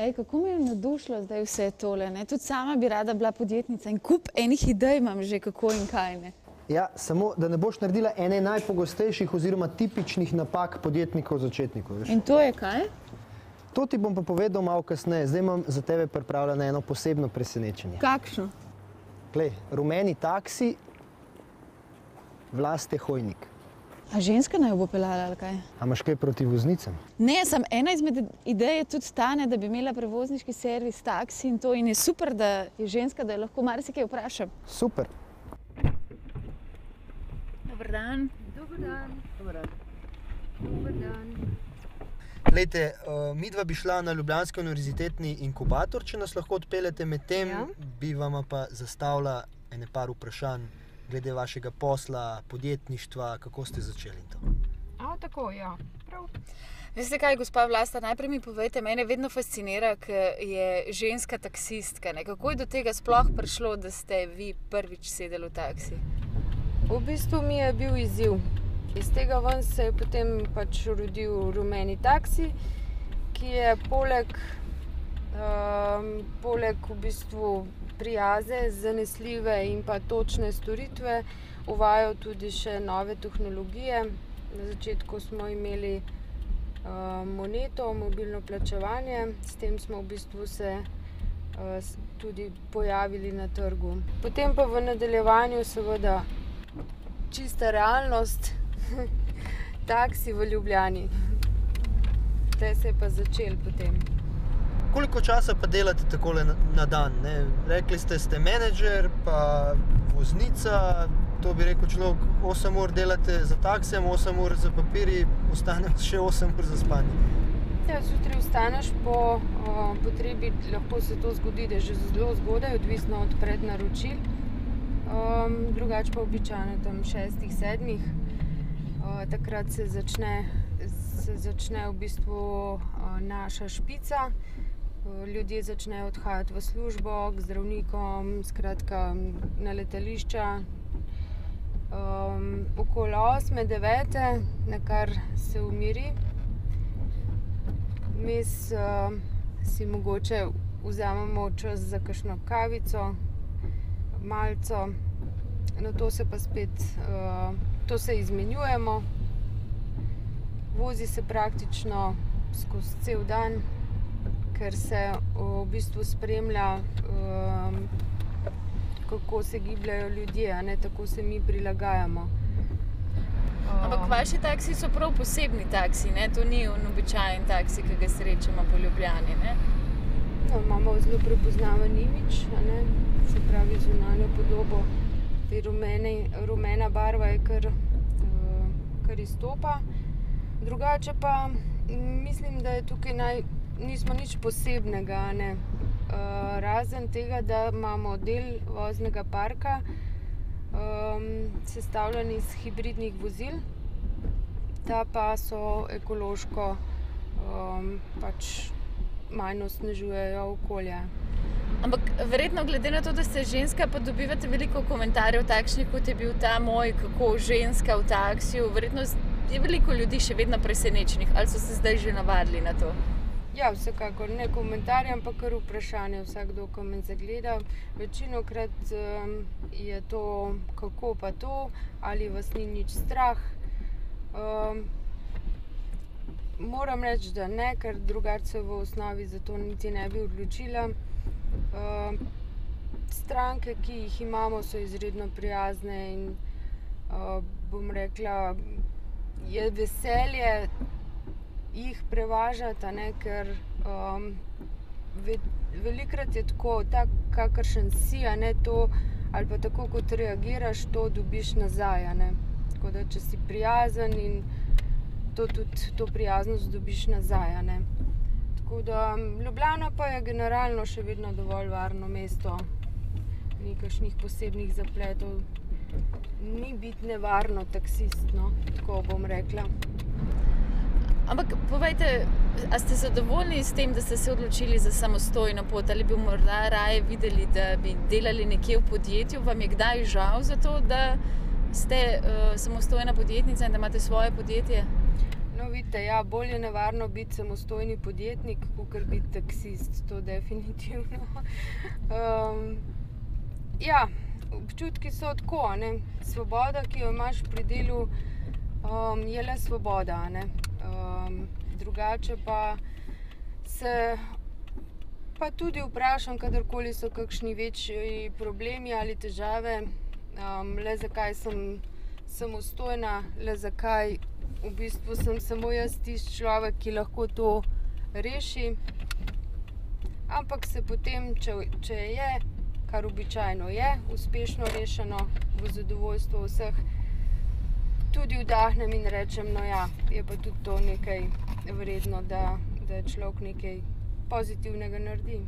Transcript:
Ej, kako me je navdušilo zdaj vse tole, ne? Tudi sama bi rada bila podjetnica in kup enih idej imam že kako in kaj, ne? Ja, samo da ne boš naredila ene najpogostejših oziroma tipičnih napak podjetnikov začetnikov, veš. In to je kaj? To ti bom pa povedal malo kasneje. Zdaj imam za tebe pripravljeno eno posebno presenečenje. Kakšno? Glej, rumeni taksi, Vlaste Hojnik. A ženska naj jo bo peljala ali kaj? A imaš kaj proti voznicam? Ne, sem ena izmed idej je tudi stane, da bi imela prevozniški servis taksi in to in je super, da je ženska, da jo lahko marsikaj vprašam. Super. Dober dan. Dober dan. Dober dan. Dober dan. Glejte, midva bi šla na Ljubljanski univerzitetni inkubator, če nas lahko odpeljete, medtem bi vama pa zastavila ene par vprašanj glede vašega posla, podjetništva, kako ste začeli to. Tako, ja. Prav. Veste kaj, gospa Vlasta, najprej mi povejte, mene vedno fascinira, ker je ženska taksistka, ne? Kako je do tega sploh prišlo, da ste vi prvič sedeli v taksi? V bistvu mi je bil izziv. Iz tega ven se je potem pač rodil rumeni taksi, ki je poleg v bistvu prijaze, zanesljive in pa točne storitve uvajal tudi še nove tehnologije. Na začetku smo imeli moneto, mobilno plačevanje, s tem smo v bistvu se tudi pojavili na trgu. Potem pa v nadaljevanju seveda čista realnost, taksi v Ljubljani. Te se je pa začel potem. Koliko časa pa delate takole na dan, ne? Rekli ste menedžer, pa voznica, to bi rekel človek, 8 ur delate za taksijem, 8 ur za papirji, ostane še 8 ur za spanje. Ja, zjutraj vstaneš po potrebi, lahko se to zgodi, da je že zelo zgodaj, odvisno od prednaročil. Drugače pa običajno tam 6-7. Takrat se začne v bistvu naša špica. Ljudje začnejo odhajati v službo, k zdravnikom, skratka na letališča. Okoli 8-9, nakar se umiri. Vmes si mogoče vzamemo čas za kakšno kavico, malico. Nato se pa spet, to se izmenjujemo. Vozi se praktično skozi cel dan, ker se v bistvu spremlja, kako se gibljajo ljudje, a ne, tako se mi prilagajamo. Ampak vaši taksi so prav posebni taksi, ne? To ni običajen taksi, ki ga srečamo po Ljubljani, ne? No, imamo zelo prepoznaven imidž, a ne, se pravi zunanjo podobo. Te rumena barva je kar izstopa. Drugače pa mislim, da je tukaj nismo nič posebnega, ne. Razen tega, da imamo del voznega parka sestavljen iz hibridnih vozil. Ta pa so ekološko pač manj osnežujejo okolje. Ampak verjetno glede na to, da ste ženska, pa dobivate veliko komentarjev takšnih, kot je bil ta moj, kako ženska v taksiju. Verjetno je veliko ljudi še vedno presenečenih, ali so se zdaj že navadili na to? Ja, vsekakor ne komentarje, ampak kar vprašanje vsakdo, ko me zagleda. Večinokrat je to, kako pa to, ali vas ni nič strah. Moram reči, da ne, ker drugače se v osnovi za to niti ne bi odločila. Stranke, ki jih imamo, so izredno prijazne in bom rekla, je veselje jih prevažati, a ne, ker velikokrat je tako, tak kakršen si, a ne, to, ali pa tako kot reagiraš, to dobiš nazaj, a ne. Tako da, če si prijazen in to prijaznost dobiš nazaj, a ne. Tako da, Ljubljana pa je generalno še vedno dovolj varno mesto. Ni kakšnih posebnih zapletov. Ni biti nevarno taksist, no, tako bom rekla. Ampak povejte, a ste zadovoljni s tem, da ste se odločili za samostojno pot, ali bi morda raje videli, da bi delali nekje v podjetju? Vam je kdaj žal za to, da ste samostojna podjetnica in da imate svoje podjetje? No, vidite, ja, bolj je nevarno biti samostojni podjetnik, kakor biti taksist, to definitivno. Ja, občutki so tako, ne. Svoboda, ki jo imaš pri delu, je le svoboda, ne. Drugače pa se pa tudi vprašam, kadarkoli so kakšni večji problemi ali težave, le zakaj sem samostojna, le zakaj v bistvu sem samo jaz tisti človek, ki lahko to reši. Ampak se potem, če je, kar običajno je, uspešno rešeno v zadovoljstvo vseh, tudi vdahnem in rečem, no ja, je pa tudi to nekaj vredno, da človek nekaj pozitivnega naredi.